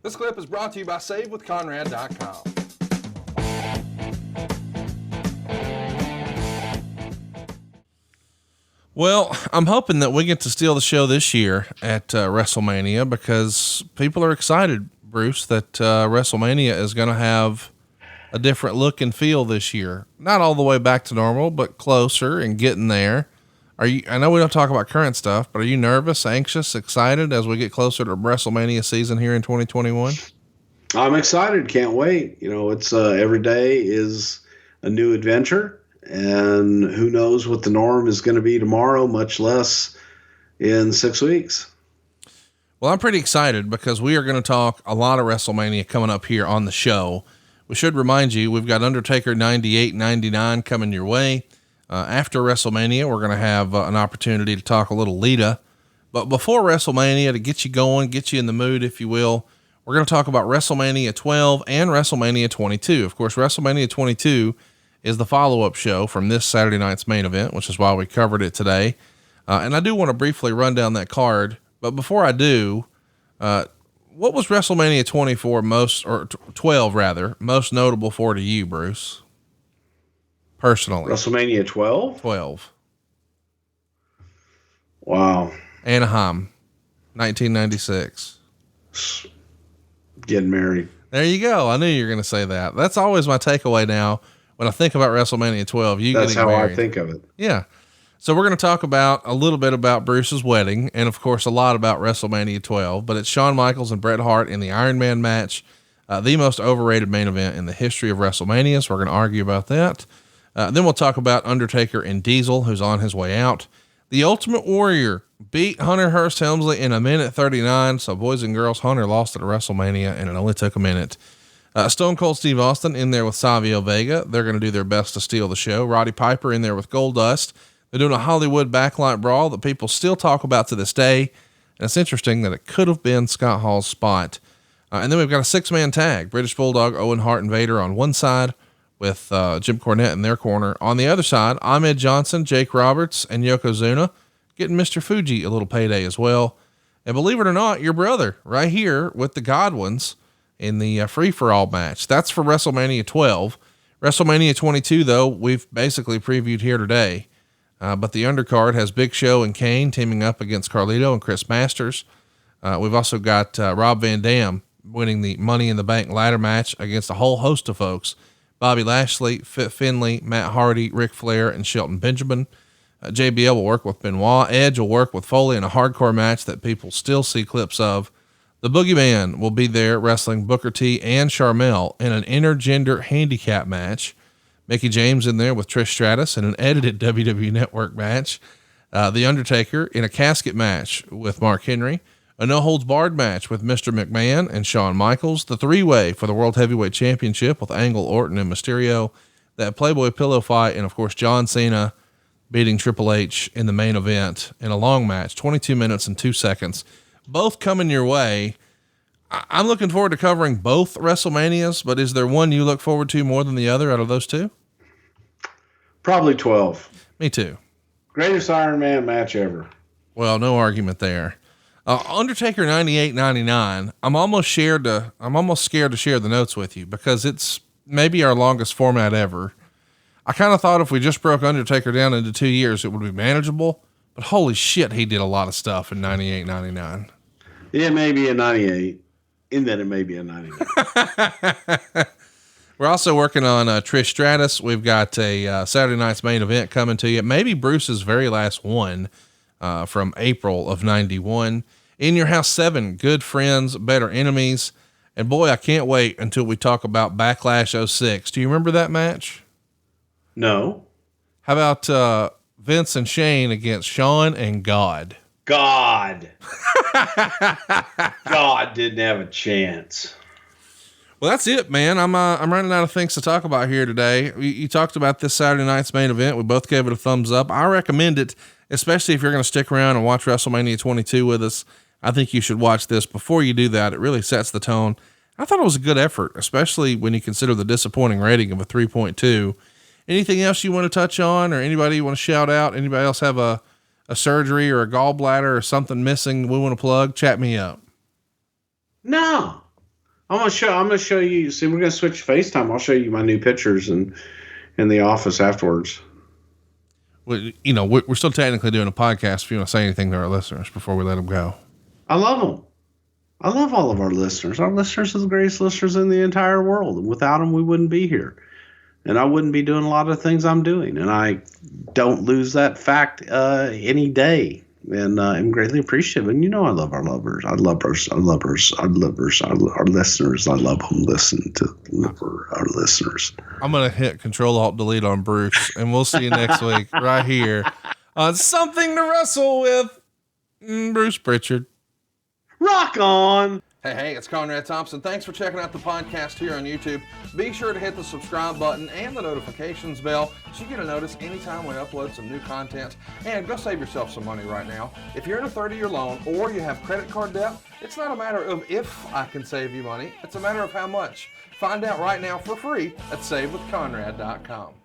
This clip is brought to you by SaveWithConrad.com. Well, I'm hoping that we get to steal the show this year at WrestleMania because people are excited, Bruce, that WrestleMania is going to have a different look and feel this year. Not all the way back to normal, but closer and getting there. I know we don't talk about current stuff, but are you nervous, anxious, excited as we get closer to WrestleMania season here in 2021? I'm excited. Can't wait. You know, it's every day is a new adventure, and who knows what the norm is going to be tomorrow, much less in 6 weeks. Well, I'm pretty excited because we are going to talk a lot of WrestleMania coming up here on the show. We should remind you, we've got Undertaker 98-99 coming your way. After WrestleMania, we're going to have an opportunity to talk a little Lita. But before WrestleMania, to get you going, get you in the mood, if you will, we're going to talk about WrestleMania 12 and WrestleMania 22. Of course, WrestleMania 22 is the follow-up show from this Saturday night's main event, which is why we covered it today. And I do want to briefly run down that card. But before I do, what was WrestleMania 24 12 rather, most notable for to you, Bruce? Personally. WrestleMania 12? 12. Wow. Anaheim, 1996. Getting married. There you go. I knew you were going to say that. That's always my takeaway now. When I think about WrestleMania 12, that's how married. I think of it. Yeah. So we're going to talk about a little bit about Bruce's wedding and of course a lot about WrestleMania 12, but it's Shawn Michaels and Bret Hart in the Iron Man match, the most overrated main event in the history of WrestleMania. So we're going to argue about that. Then we'll talk about Undertaker and Diesel, who's on his way out. The Ultimate Warrior beat Hunter Hearst Helmsley in 1:39. So boys and girls, Hunter lost at WrestleMania and it only took a minute. Stone Cold Steve Austin in there with Savio Vega. They're going to do their best to steal the show. Roddy Piper in there with Goldust. They're doing a Hollywood backlight brawl that people still talk about to this day. And it's interesting that it could have been Scott Hall's spot. And then we've got a 6-man tag, British Bulldog, Owen Hart and Vader on one side with Jim Cornette in their corner. On the other side, Ahmed Johnson, Jake Roberts, and Yokozuna getting Mr. Fuji a little payday as well. And believe it or not, your brother right here with the Godwins in the free-for-all match. That's for WrestleMania 12. WrestleMania 22, though, we've basically previewed here today. But the undercard has Big Show and Kane teaming up against Carlito and Chris Masters. We've also got Rob Van Dam winning the Money in the Bank ladder match against a whole host of folks. Bobby Lashley, Fit Finlay, Matt Hardy, Ric Flair, and Shelton Benjamin. JBL will work with Benoit. Edge will work with Foley in a hardcore match that people still see clips of. The Boogeyman will be there wrestling Booker T and Sharmell in an intergender handicap match. Mickey James in there with Trish Stratus in an edited WWE Network match. The Undertaker in a casket match with Mark Henry. A no-holds-barred match with Mr. McMahon and Shawn Michaels. The 3-way for the World Heavyweight Championship with Angle, Orton, and Mysterio. That Playboy pillow fight, and of course John Cena beating Triple H in the main event in a long match, 22 minutes and 2 seconds. Both coming your way. I'm looking forward to covering both WrestleManias, but is there one you look forward to more than the other out of those two? Probably 12. Me too. Greatest Iron Man match ever. Well, no argument there. Undertaker 98-99. I'm almost scared to share the notes with you because it's maybe our longest format ever. I kind of thought if we just broke Undertaker down into 2 years, it would be manageable, but holy shit, he did a lot of stuff in 98-99. Yeah, maybe a 98. And then it may be a 99. We're also working on Trish Stratus. We've got a Saturday night's main event coming to you. Maybe Bruce's very last one from April of 91. In Your House 7, Good Friends, Better Enemies. And boy, I can't wait until we talk about Backlash 06. Do you remember that match? No. How about Vince and Shane against Shawn and God? God didn't have a chance. Well, that's it, man. I'm running out of things to talk about here today. You talked about this Saturday night's main event. We both gave it a thumbs up. I recommend it, especially if you're going to stick around and watch WrestleMania 22 with us. I think you should watch this before you do that. It really sets the tone. I thought it was a good effort, especially when you consider the disappointing rating of a 3.2. Anything else you want to touch on, or anybody you want to shout out? Anybody else have a surgery or a gallbladder or something missing we want to plug? Chat me up. No, I'm gonna show you. See, we're gonna switch FaceTime. I'll show you my new pictures in the office afterwards. Well, you know, we're still technically doing a podcast. If you want to say anything to our listeners before we let them go. I love them. I love all of our listeners. Our listeners are the greatest listeners in the entire world. And without them, we wouldn't be here. And I wouldn't be doing a lot of the things I'm doing. And I don't lose that fact any day. And I'm greatly appreciative. And I love our lovers. I love our listeners. I love them. Listen to our listeners. I'm going to hit Control-Alt-Delete on Bruce, and we'll see you next week right here on Something to Wrestle with Bruce Prichard. Rock on. Hey, it's Conrad Thompson. Thanks for checking out the podcast here on YouTube. Be sure to hit the subscribe button and the notifications bell so you get a notice anytime we upload some new content. And go save yourself some money right now. If you're in a 30-year loan or you have credit card debt, it's not a matter of if I can save you money. It's a matter of how much. Find out right now for free at SaveWithConrad.com.